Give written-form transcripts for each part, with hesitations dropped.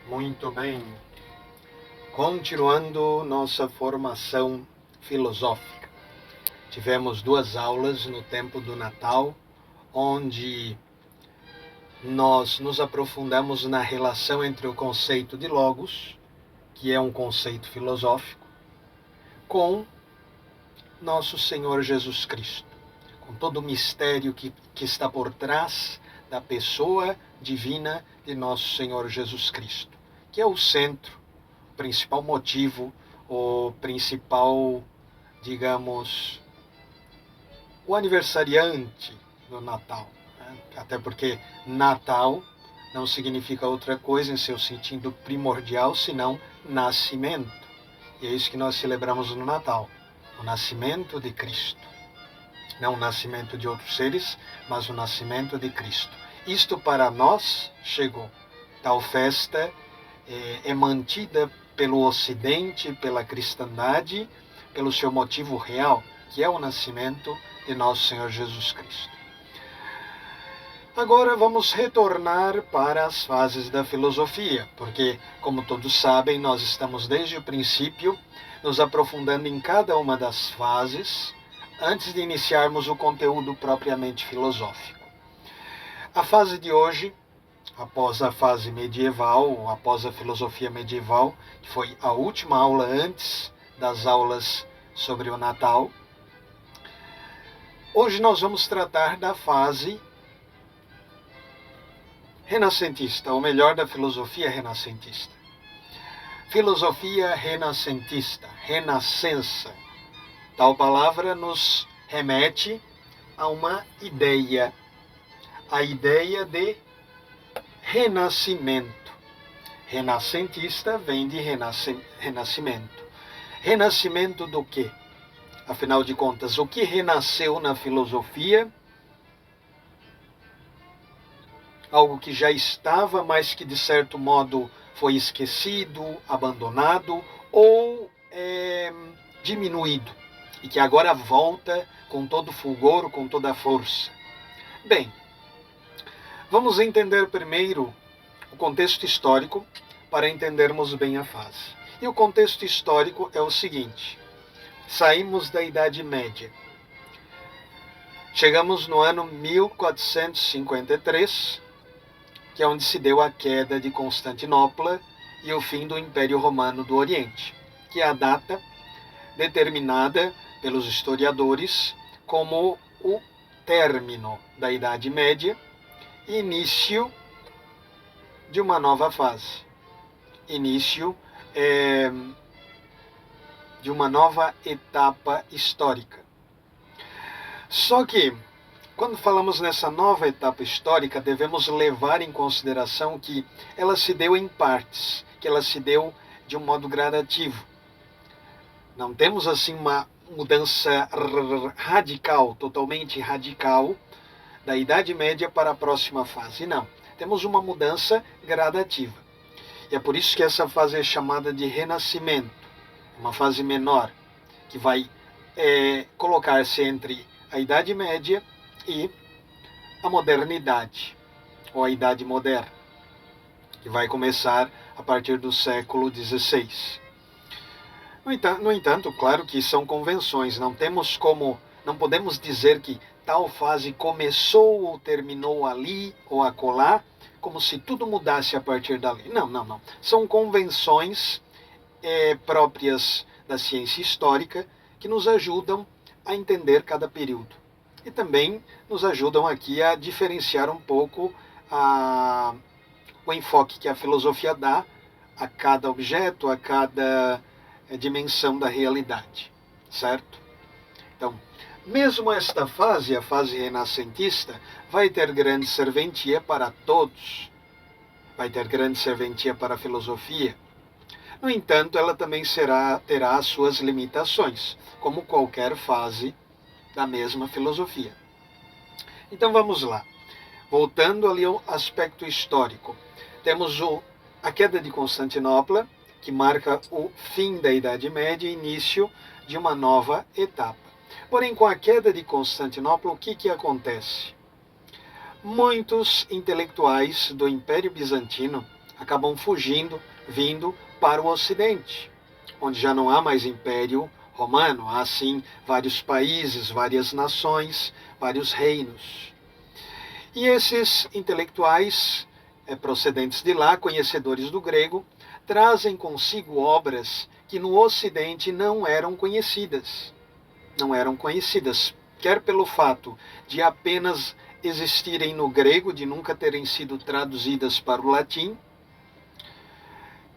Muito bem. Continuando nossa formação filosófica. Tivemos 2 aulas no tempo do Natal, onde nós nos aprofundamos na relação entre o conceito de logos, que é um conceito filosófico, com nosso Senhor Jesus Cristo, com todo o mistério que está por trás da pessoa divina de nosso Senhor Jesus Cristo, que é o centro, o principal motivo, o principal, digamos, o aniversariante do Natal. Até porque Natal não significa outra coisa em seu sentido primordial, senão nascimento. E é isso que nós celebramos no Natal, o nascimento de Cristo. Não o nascimento de outros seres, mas o nascimento de Cristo. Isto para nós chegou. Tal festa é mantida pelo Ocidente, pela cristandade, pelo seu motivo real, que é o nascimento de nosso Senhor Jesus Cristo. Agora vamos retornar para as fases da filosofia, porque, como todos sabem, nós estamos desde o princípio nos aprofundando em cada uma das fases, antes de iniciarmos o conteúdo propriamente filosófico. A fase de hoje, após a fase medieval, após a filosofia medieval, que foi a última aula antes das aulas sobre o Natal, hoje nós vamos tratar da fase renascentista, ou melhor, da filosofia renascentista. Filosofia renascentista, renascença. Tal palavra nos remete a uma ideia, a ideia de renascimento. Renascentista vem de renascimento. Renascimento do quê? Afinal de contas, o que renasceu na filosofia? Algo que já estava, mas que de certo modo foi esquecido, abandonado ou diminuído. E que agora volta com todo fulgor, com toda a força. Bem, vamos entender primeiro o contexto histórico para entendermos bem a fase. E o contexto histórico é o seguinte: saímos da Idade Média. Chegamos no ano 1453, que é onde se deu a queda de Constantinopla e o fim do Império Romano do Oriente, que é a data determinada pelos historiadores como o término da Idade Média e início de uma nova fase, início de uma nova etapa histórica. Só que, quando falamos nessa nova etapa histórica, devemos levar em consideração que ela se deu em partes, que ela se deu de um modo gradativo. Não temos assim uma mudança radical, totalmente radical, da Idade Média para a próxima fase. Não, temos uma mudança gradativa. E é por isso que essa fase é chamada de renascimento, uma fase menor, que vai colocar-se entre a Idade Média e a modernidade, ou a Idade Moderna, que vai começar a partir do século XVI. No entanto, claro que são convenções, não podemos dizer que tal fase começou ou terminou ali ou acolá, como se tudo mudasse a partir dali. Não. São convenções próprias da ciência histórica que nos ajudam a entender cada período. E também nos ajudam aqui a diferenciar um pouco o enfoque que a filosofia dá a cada objeto, a cada dimensão da realidade, certo? Então, mesmo esta fase, a fase renascentista, vai ter grande serventia para todos, vai ter grande serventia para a filosofia. No entanto, ela também terá as suas limitações, como qualquer fase da mesma filosofia. Então vamos lá. Voltando ali ao aspecto histórico. Temos a queda de Constantinopla, que marca o fim da Idade Média e início de uma nova etapa. Porém, com a queda de Constantinopla, o que acontece? Muitos intelectuais do Império Bizantino, acabam fugindo, vindo para o Ocidente, onde já não há mais Império Romano, há sim vários países, várias nações, vários reinos. E esses intelectuais procedentes de lá, conhecedores do grego, trazem consigo obras que no Ocidente não eram conhecidas. Não eram conhecidas, quer pelo fato de apenas existirem no grego, de nunca terem sido traduzidas para o latim,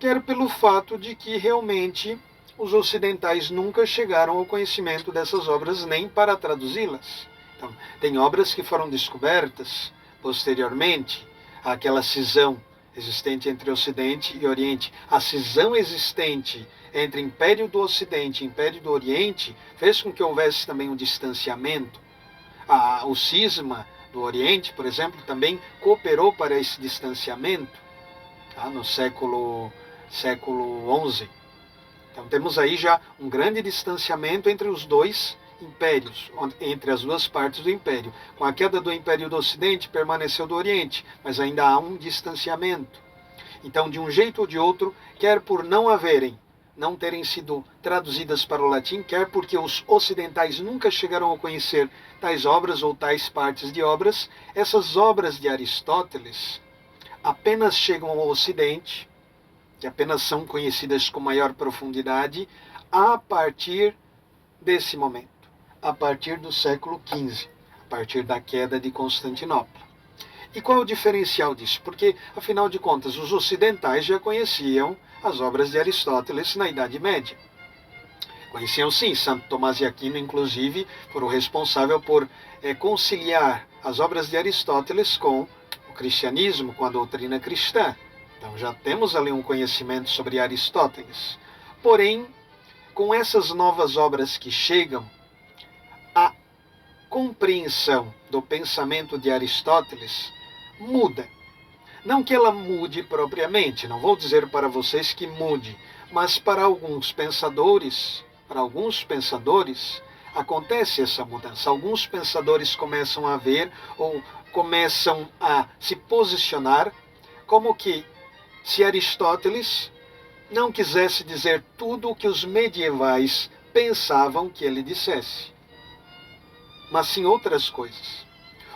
quer pelo fato de que realmente os ocidentais nunca chegaram ao conhecimento dessas obras nem para traduzi-las. Então, tem obras que foram descobertas posteriormente àquela cisão existente entre Ocidente e Oriente. A cisão existente entre Império do Ocidente e Império do Oriente fez com que houvesse também um distanciamento. O cisma do Oriente, por exemplo, também cooperou para esse distanciamento no século XI. Então temos aí já um grande distanciamento entre os dois impérios, entre as duas partes do império. Com a queda do Império do Ocidente, permaneceu do Oriente, mas ainda há um distanciamento. Então, de um jeito ou de outro, quer por não terem sido traduzidas para o latim, quer porque os ocidentais nunca chegaram a conhecer tais obras ou tais partes de obras, essas obras de Aristóteles apenas chegam ao Ocidente, que apenas são conhecidas com maior profundidade, a partir desse momento, a partir do século XV, a partir da queda de Constantinopla. E qual é o diferencial disso? Porque, afinal de contas, os ocidentais já conheciam as obras de Aristóteles na Idade Média. Conheciam sim, Santo Tomás de Aquino, inclusive, foi o responsável por conciliar as obras de Aristóteles com o cristianismo, com a doutrina cristã. Então já temos ali um conhecimento sobre Aristóteles. Porém, com essas novas obras que chegam, a compreensão do pensamento de Aristóteles muda. Não que ela mude propriamente, não vou dizer para vocês que mude, mas para alguns pensadores, acontece essa mudança. Alguns pensadores começam a ver ou começam a se posicionar como que se Aristóteles não quisesse dizer tudo o que os medievais pensavam que ele dissesse, mas sim outras coisas.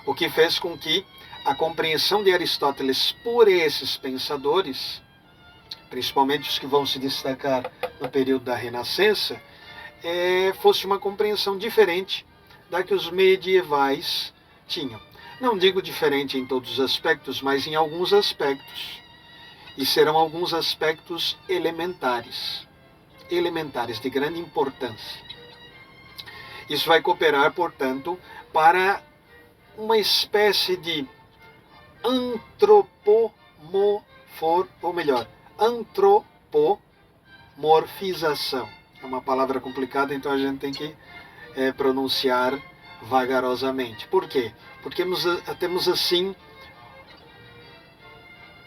O que fez com que a compreensão de Aristóteles por esses pensadores, principalmente os que vão se destacar no período da Renascença, fosse uma compreensão diferente da que os medievais tinham. Não digo diferente em todos os aspectos, mas em alguns aspectos. E serão alguns aspectos elementares de grande importância. Isso vai cooperar, portanto, para uma espécie de antropomorfização. É uma palavra complicada, então a gente tem que pronunciar vagarosamente. Por quê? Porque temos assim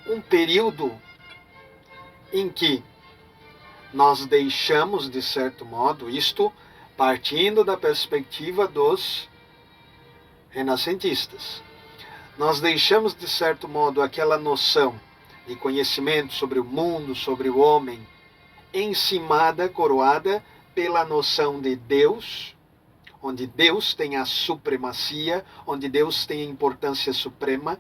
um período em que nós deixamos, de certo modo, isto partindo da perspectiva dos renascentistas, nós deixamos, de certo modo, aquela noção de conhecimento sobre o mundo, sobre o homem, encimada, coroada pela noção de Deus, onde Deus tem a supremacia, onde Deus tem a importância suprema,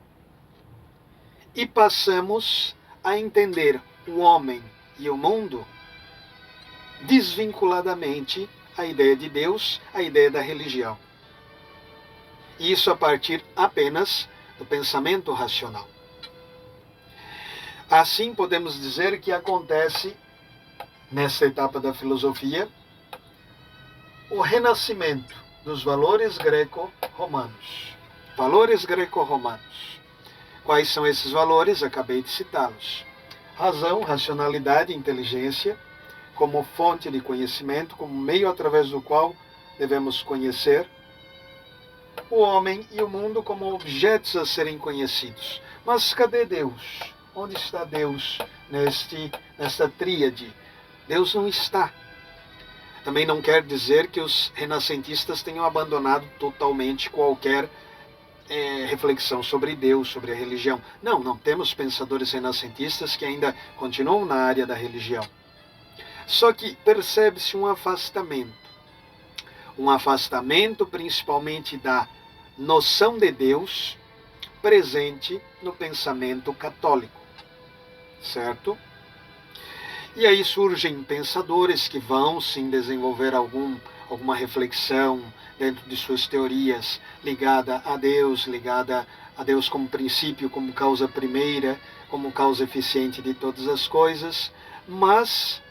e passamos a entender o homem e o mundo desvinculadamente a ideia de Deus, a ideia da religião. Isso a partir apenas do pensamento racional. Assim podemos dizer que acontece, nessa etapa da filosofia, o renascimento dos valores greco-romanos. Valores greco-romanos. Quais são esses valores? Acabei de citá-los. Razão, racionalidade, inteligência, como fonte de conhecimento, como meio através do qual devemos conhecer o homem e o mundo como objetos a serem conhecidos. Mas cadê Deus? Onde está Deus nesta tríade? Deus não está. Também não quer dizer que os renascentistas tenham abandonado totalmente qualquer reflexão sobre Deus, sobre a religião. Não temos pensadores renascentistas que ainda continuam na área da religião. Só que percebe-se um afastamento principalmente da noção de Deus presente no pensamento católico, certo? E aí surgem pensadores que vão sim desenvolver alguma reflexão dentro de suas teorias ligada a Deus como princípio, como causa primeira, como causa eficiente de todas as coisas, mas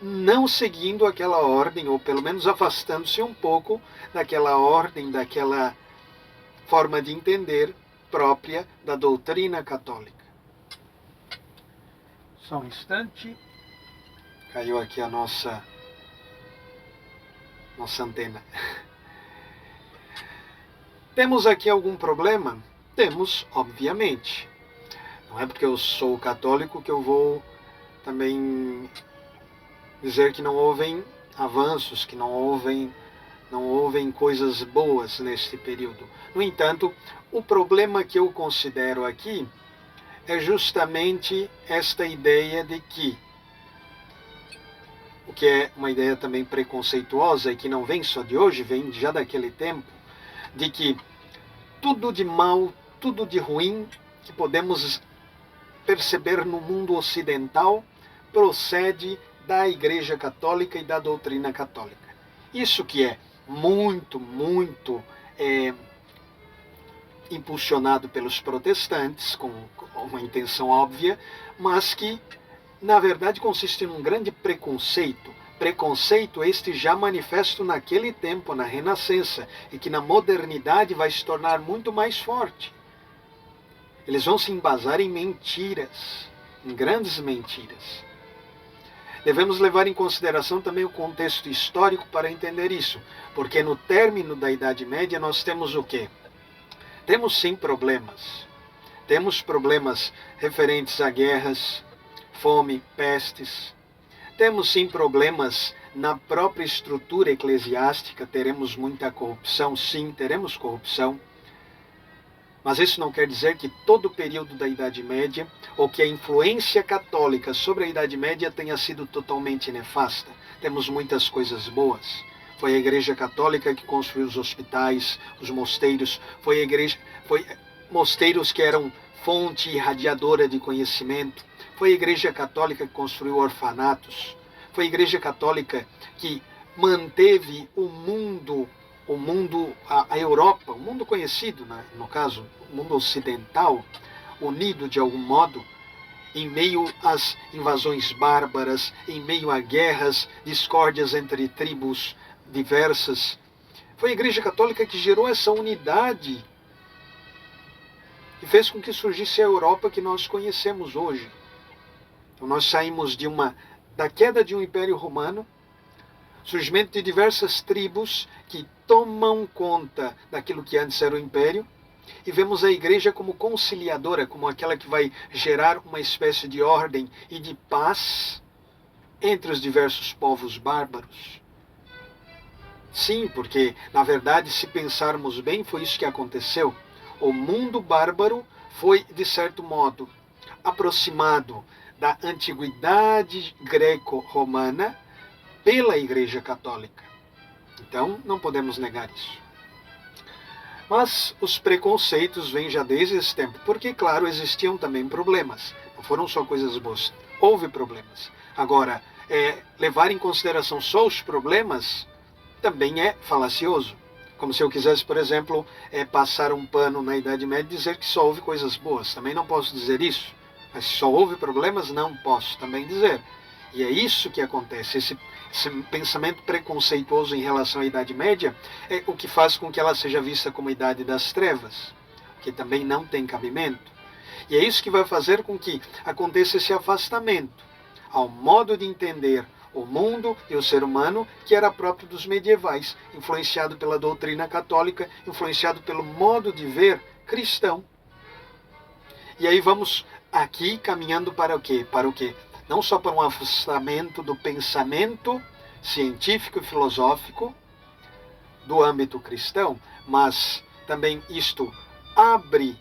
não seguindo aquela ordem, ou pelo menos afastando-se um pouco daquela ordem, daquela forma de entender própria da doutrina católica. Só um instante. Caiu aqui a nossa antena. Temos aqui algum problema? Temos, obviamente. Não é porque eu sou católico que eu vou também dizer que não houve avanços, que não houve coisas boas neste período. No entanto, o problema que eu considero aqui é justamente esta ideia de que, o que é uma ideia também preconceituosa e que não vem só de hoje, vem já daquele tempo, de que tudo de mal, tudo de ruim que podemos perceber no mundo ocidental procede da Igreja Católica e da doutrina católica. Isso que é muito impulsionado pelos protestantes, com uma intenção óbvia, mas que, na verdade, consiste num grande preconceito. Preconceito este já manifesto naquele tempo, na Renascença, e que na modernidade vai se tornar muito mais forte. Eles vão se embasar em mentiras, em grandes mentiras. Devemos levar em consideração também o contexto histórico para entender isso, porque no término da Idade Média nós temos o quê? Temos sim problemas. Temos problemas referentes a guerras, fome, pestes. Temos sim problemas na própria estrutura eclesiástica, teremos muita corrupção, sim, teremos corrupção. Mas isso não quer dizer que todo o período da Idade Média, ou que a influência católica sobre a Idade Média tenha sido totalmente nefasta. Temos muitas coisas boas. Foi a Igreja Católica que construiu os hospitais, os mosteiros, foi mosteiros que eram fonte irradiadora de conhecimento. Foi a Igreja Católica que construiu orfanatos. Foi a Igreja Católica que manteve a Europa, o mundo conhecido, no caso, o mundo ocidental, unido de algum modo, em meio às invasões bárbaras, em meio a guerras, discórdias entre tribos diversas. Foi a Igreja Católica que gerou essa unidade e fez com que surgisse a Europa que nós conhecemos hoje. Então nós saímos da queda de um Império Romano, surgimento de diversas tribos que tomam conta daquilo que antes era o Império, e vemos a Igreja como conciliadora, como aquela que vai gerar uma espécie de ordem e de paz entre os diversos povos bárbaros. Sim, porque, na verdade, se pensarmos bem, foi isso que aconteceu. O mundo bárbaro foi, de certo modo, aproximado da antiguidade greco-romana pela Igreja Católica. Então, não podemos negar isso. Mas os preconceitos vêm já desde esse tempo, porque, claro, existiam também problemas. Não foram só coisas boas. Houve problemas. Agora, levar em consideração só os problemas também é falacioso. Como se eu quisesse, por exemplo, passar um pano na Idade Média e dizer que só houve coisas boas. Também não posso dizer isso. Mas se só houve problemas, não posso também dizer. E é isso que acontece. Esse pensamento preconceituoso em relação à Idade Média é o que faz com que ela seja vista como a Idade das Trevas, que também não tem cabimento. E é isso que vai fazer com que aconteça esse afastamento ao modo de entender o mundo e o ser humano que era próprio dos medievais, influenciado pela doutrina católica, influenciado pelo modo de ver cristão. E aí vamos aqui caminhando para o quê? Para o quê? Não só para um afastamento do pensamento científico e filosófico do âmbito cristão, mas também isto abre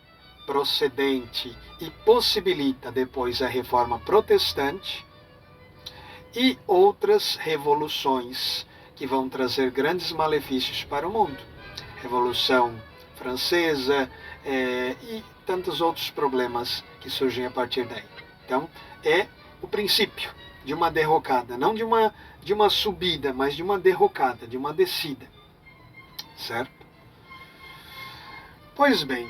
procedente e possibilita depois a reforma protestante e outras revoluções que vão trazer grandes malefícios para o mundo. Revolução Francesa e tantos outros problemas que surgem a partir daí. Então, é o princípio de uma derrocada, não de uma subida, mas de uma derrocada, de uma descida. Certo? Pois bem,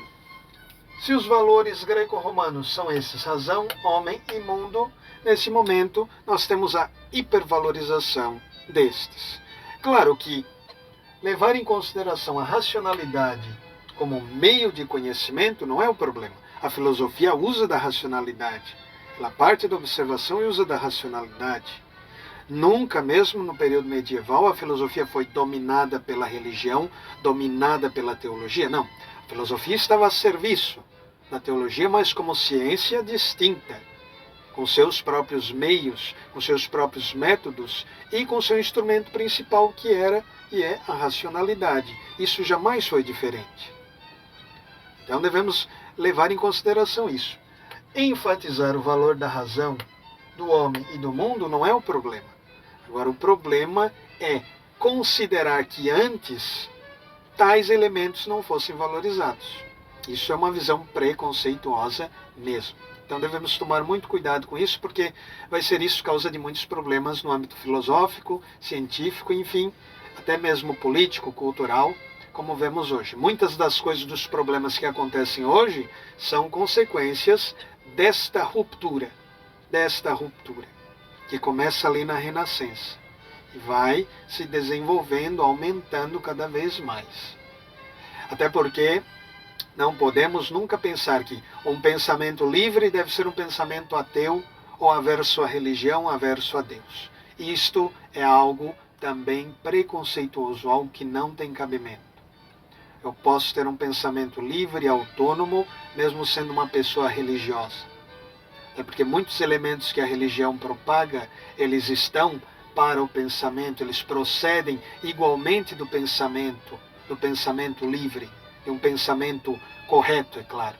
se os valores greco-romanos são esses, razão, homem e mundo, nesse momento nós temos a hipervalorização destes. Claro que levar em consideração a racionalidade como meio de conhecimento não é o problema. A filosofia usa da racionalidade. Ela parte da observação e usa da racionalidade. Nunca, mesmo no período medieval, a filosofia foi dominada pela religião, dominada pela teologia. Não. A filosofia estava a serviço da teologia, mas como ciência distinta, com seus próprios meios, com seus próprios métodos e com seu instrumento principal, que era e é a racionalidade. Isso jamais foi diferente. Então devemos levar em consideração isso. Enfatizar o valor da razão do homem e do mundo não é o problema. Agora, o problema é considerar que antes tais elementos não fossem valorizados. Isso é uma visão preconceituosa mesmo. Então devemos tomar muito cuidado com isso, porque vai ser isso causa de muitos problemas no âmbito filosófico, científico, enfim, até mesmo político, cultural, como vemos hoje. Muitas das coisas, dos problemas que acontecem hoje, são consequências desta ruptura, que começa ali na Renascença e vai se desenvolvendo, aumentando cada vez mais. Até porque não podemos nunca pensar que um pensamento livre deve ser um pensamento ateu ou averso à religião, averso a Deus. Isto é algo também preconceituoso, algo que não tem cabimento. Eu posso ter um pensamento livre e autônomo, mesmo sendo uma pessoa religiosa. É porque muitos elementos que a religião propaga, eles estão para o pensamento, eles procedem igualmente do pensamento livre, de um pensamento correto, é claro,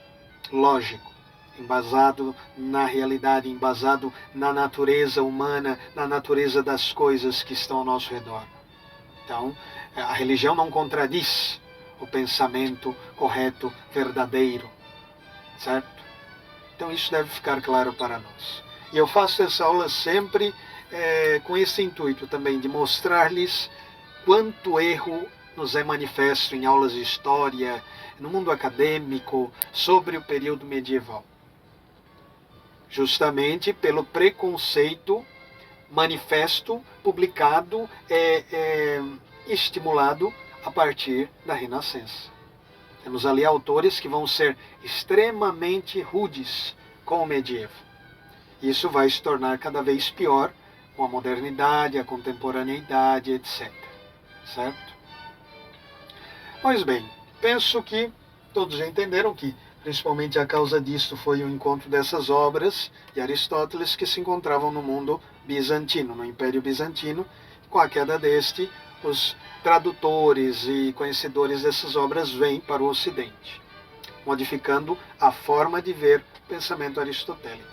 lógico, embasado na realidade, embasado na natureza humana, na natureza das coisas que estão ao nosso redor. Então, a religião não contradiz o pensamento correto, verdadeiro, certo? Então isso deve ficar claro para nós. E eu faço essa aula sempre com esse intuito também de mostrar-lhes quanto erro nos é manifesto em aulas de história, no mundo acadêmico, sobre o período medieval. Justamente pelo preconceito manifesto, publicado, estimulado a partir da Renascença. Temos ali autores que vão ser extremamente rudes com o medievo. Isso vai se tornar cada vez pior com a modernidade, a contemporaneidade, etc. Certo? Pois bem, penso que todos já entenderam que, principalmente a causa disto foi o encontro dessas obras de Aristóteles que se encontravam no mundo bizantino, no Império Bizantino. Com a queda deste, os tradutores e conhecedores dessas obras vêm para o Ocidente, modificando a forma de ver o pensamento aristotélico.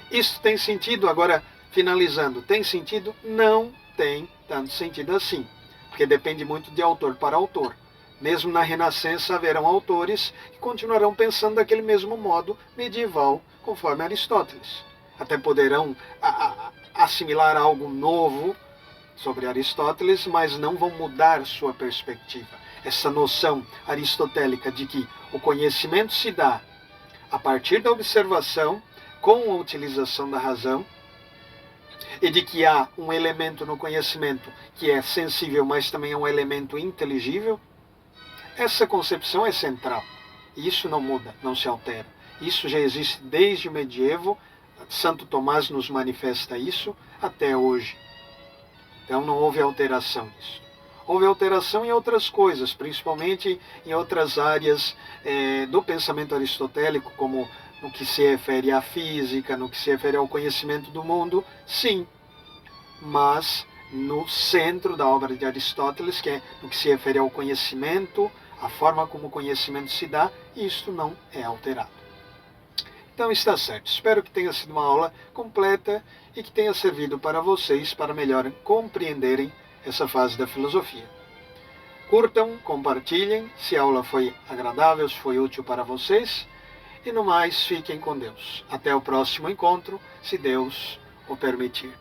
Isso tem sentido, agora finalizando, tem sentido? Não tem tanto sentido assim, porque depende muito de autor para autor. Mesmo na Renascença haverão autores que continuarão pensando daquele mesmo modo medieval, conforme Aristóteles. Até poderão assimilar algo novo sobre Aristóteles, mas não vão mudar sua perspectiva. Essa noção aristotélica de que o conhecimento se dá a partir da observação, com a utilização da razão, e de que há um elemento no conhecimento que é sensível, mas também é um elemento inteligível, essa concepção é central. E isso não muda, não se altera. Isso já existe desde o medievo, Santo Tomás nos manifesta isso até hoje. Então não houve alteração nisso. Houve alteração em outras coisas, principalmente em outras áreas do pensamento aristotélico, como no que se refere à física, no que se refere ao conhecimento do mundo, sim. Mas no centro da obra de Aristóteles, que é no que se refere ao conhecimento, a forma como o conhecimento se dá, e isto não é alterado. Então está certo. Espero que tenha sido uma aula completa e que tenha servido para vocês para melhor compreenderem essa fase da filosofia. Curtam, compartilhem, se a aula foi agradável, se foi útil para vocês. E no mais, fiquem com Deus. Até o próximo encontro, se Deus o permitir.